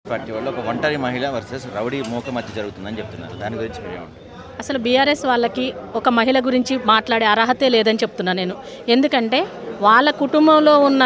Party వాళ్ళు ఒక ఒంటరి మహిళ వర్సెస్ రౌడీ మోక మధ్య జరుగుతుందని చెప్తున్నారు. దాని గురించి మీరేమంటారు? అసలు బీఆర్ఎస్ వాళ్ళకి ఒక మహిళ గురించి మాట్లాడే అర్హతే లేదని చెప్తున్నా నేను. ఎందుకంటే వాళ్ళ కుటుంబంలో ఉన్న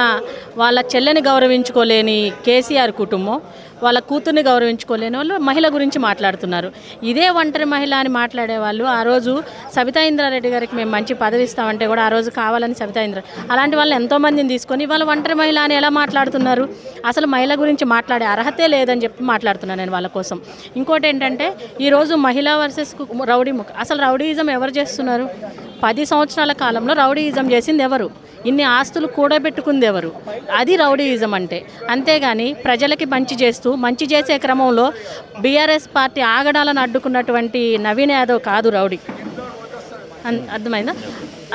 వాళ్ళ చెల్లెని గౌరవించుకోలేని కేసీఆర్ కుటుంబం, వాళ్ళ కూతుర్ని గౌరవించుకోలేని వాళ్ళు మహిళ గురించి మాట్లాడుతున్నారు. ఇదే ఒంటరి మహిళ అని మాట్లాడేవాళ్ళు ఆ రోజు సబితా ఇంద్రారెడ్డి గారికి మేము మంచి పదవి ఇస్తామంటే కూడా ఆ రోజు కావాలని సబితా ఇంద్ర అలాంటి వాళ్ళు ఎంతోమందిని తీసుకొని వాళ్ళ ఒంటరి మహిళ అని ఎలా మాట్లాడుతున్నారు? అసలు మహిళ గురించి మాట్లాడే అర్హతే లేదని చెప్పి మాట్లాడుతున్నాను నేను వాళ్ళ కోసం. ఇంకోటి ఏంటంటే ఈరోజు మహిళా వర్సెస్ రౌడీ ముఖ, అసలు రౌడీయిజం ఎవరు చేస్తున్నారు? 10 సంవత్సరాల కాలంలో రౌడీయిజం చేసింది ఎవరు? ఇన్ని ఆస్తులు కూడబెట్టుకుంది ఎవరు? అది రౌడీయిజం అంటే. అంతేగాని ప్రజలకి మంచి చేస్తూ మంచి చేసే క్రమంలో బీఆర్ఎస్ పార్టీ ఆగడాలను అడ్డుకున్నటువంటి నవీన్ యాదవ్ కాదు రౌడీ. అర్థమైందా?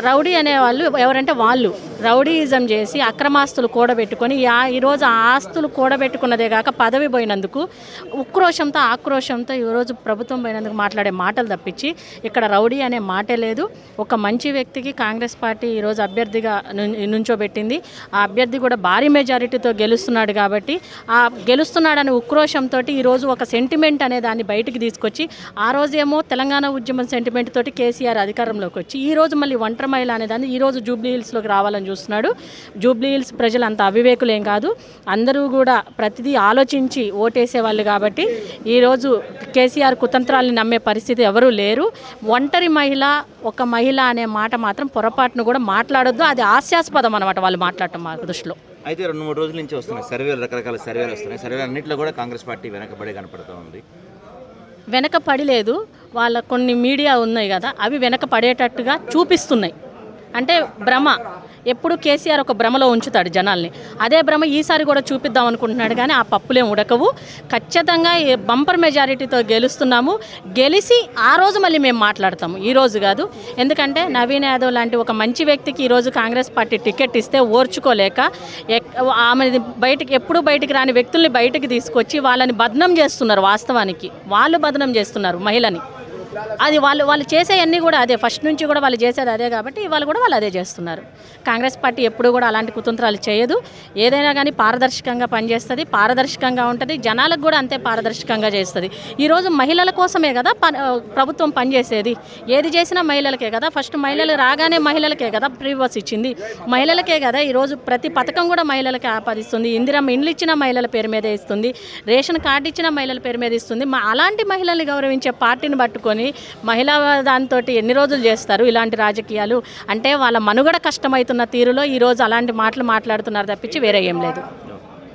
రౌడీ అనేవాళ్ళు ఎవరంటే వాళ్ళు రౌడీయిజం చేసి అక్రమాస్తులు కూడబెట్టుకొని ఈరోజు ఆ ఆస్తులు కూడబెట్టుకున్నదే కాక పదవి పోయినందుకు ఉక్రోషంతో ఆక్రోషంతో ఈరోజు ప్రభుత్వం పోయినందుకు మాట్లాడే మాటలు తప్పించి ఇక్కడ రౌడీ అనే మాటే లేదు. ఒక మంచి వ్యక్తికి కాంగ్రెస్ పార్టీ ఈరోజు అభ్యర్థిగా నుంచోబెట్టింది. ఆ అభ్యర్థి కూడా భారీ మెజారిటీతో గెలుస్తున్నాడు కాబట్టి ఆ గెలుస్తున్నాడనే ఉక్రోషంతో ఈరోజు ఒక సెంటిమెంట్ అనే దాన్ని బయటికి తీసుకొచ్చి ఆ రోజేమో తెలంగాణ ఉద్యమం సెంటిమెంట్ తోటి కేసీఆర్ అధికారంలోకి వచ్చి ఈరోజు మళ్ళీ ఒంటరి మహిళ అనేదాన్ని ఈరోజు జూబ్లీ హిల్స్లోకి రావాలని చూస్తున్నాడు. జూబ్లీ హిల్స్ ప్రజలు అంత అవివేకులేం కాదు, అందరూ కూడా ప్రతిదీ ఆలోచించి ఓటేసేవాళ్ళు కాబట్టి ఈరోజు కేసీఆర్ కుతంత్రాలని నమ్మే పరిస్థితి ఎవరూ లేరు. ఒంటరి మహిళ ఒక మహిళ అనే మాట మాత్రం పొరపాటును కూడా మాట్లాడొద్దు. అది హాస్యాస్పదం అనమాట వాళ్ళు మాట్లాడటం మా దృష్టిలో. అయితే 2-3 రోజుల నుంచి వస్తున్నాయి సర్వేలు, రకరకాల సర్వేలు వస్తున్నాయి. సర్వేలు అన్నింటిలో కూడా కాంగ్రెస్ పార్టీ వెనకబడి కనపడుతూ ఉంది. వెనకపడి లేదు, వాళ్ళ కొన్ని మీడియా ఉన్నాయి కదా అవి వెనకపడేటట్టుగా చూపిస్తున్నాయి. అంటే భ్రమ, ఎప్పుడు కేసీఆర్ ఒక భ్రమలో ఉంచుతాడు జనాల్ని. అదే భ్రమ ఈసారి కూడా చూపిద్దాం అనుకుంటున్నాడు కానీ ఆ పప్పులేం ఉడకవు. ఖచ్చితంగా బంపర్ మెజారిటీతో గెలుస్తున్నాము. గెలిచి ఆ రోజు మళ్ళీ మేము మాట్లాడతాము, ఈ రోజు కాదు. ఎందుకంటే నవీన్ యాదవ్ లాంటి ఒక మంచి వ్యక్తికి ఈరోజు కాంగ్రెస్ పార్టీ టికెట్ ఇస్తే ఓర్చుకోలేక ఆమె ఎప్పుడు బయటికి రాని వ్యక్తుల్ని బయటికి తీసుకొచ్చి వాళ్ళని బదనం చేస్తున్నారు. వాస్తవానికి వాళ్ళు బదనం చేస్తున్నారు మహిళని. అది వాళ్ళు చేసేవన్నీ కూడా అదే, ఫస్ట్ నుంచి కూడా వాళ్ళు చేసేది అదే కాబట్టి ఇవాళ కూడా వాళ్ళు అదే చేస్తున్నారు. కాంగ్రెస్ పార్టీ ఎప్పుడు కూడా అలాంటి కుతంత్రాలు చేయదు. ఏదైనా కానీ పారదర్శకంగా పనిచేస్తుంది, పారదర్శకంగా ఉంటుంది, జనాలకు కూడా అంతే పారదర్శకంగా చేస్తుంది. ఈరోజు మహిళల కోసమే కదా ప్రభుత్వం పనిచేసేది. ఏది చేసినా మహిళలకే కదా. ఫస్ట్ మహిళలు రాగానే మహిళలకే కదా ప్రివిలెజ్ ఇచ్చింది, మహిళలకే కదా. ఈరోజు ప్రతి పథకం కూడా మహిళలకే ఆపాదిస్తుంది. ఇందిరమ్మ ఇండ్లు ఇచ్చిన మహిళల పేరు మీదే ఇస్తుంది, రేషన్ కార్డు ఇచ్చిన మహిళల పేరు మీద ఇస్తుంది. అలాంటి మహిళల్ని గౌరవించే పార్టీని పట్టుకొని మహిళా దాంతో ఎన్ని రోజులు చేస్తారు ఇలాంటి రాజకీయాలు? అంటే వాళ్ళ మనుగడ కష్టమవుతున్న తీరులో ఈరోజు అలాంటి మాటలు మాట్లాడుతున్నారు తప్పించి వేరే ఏం లేదు.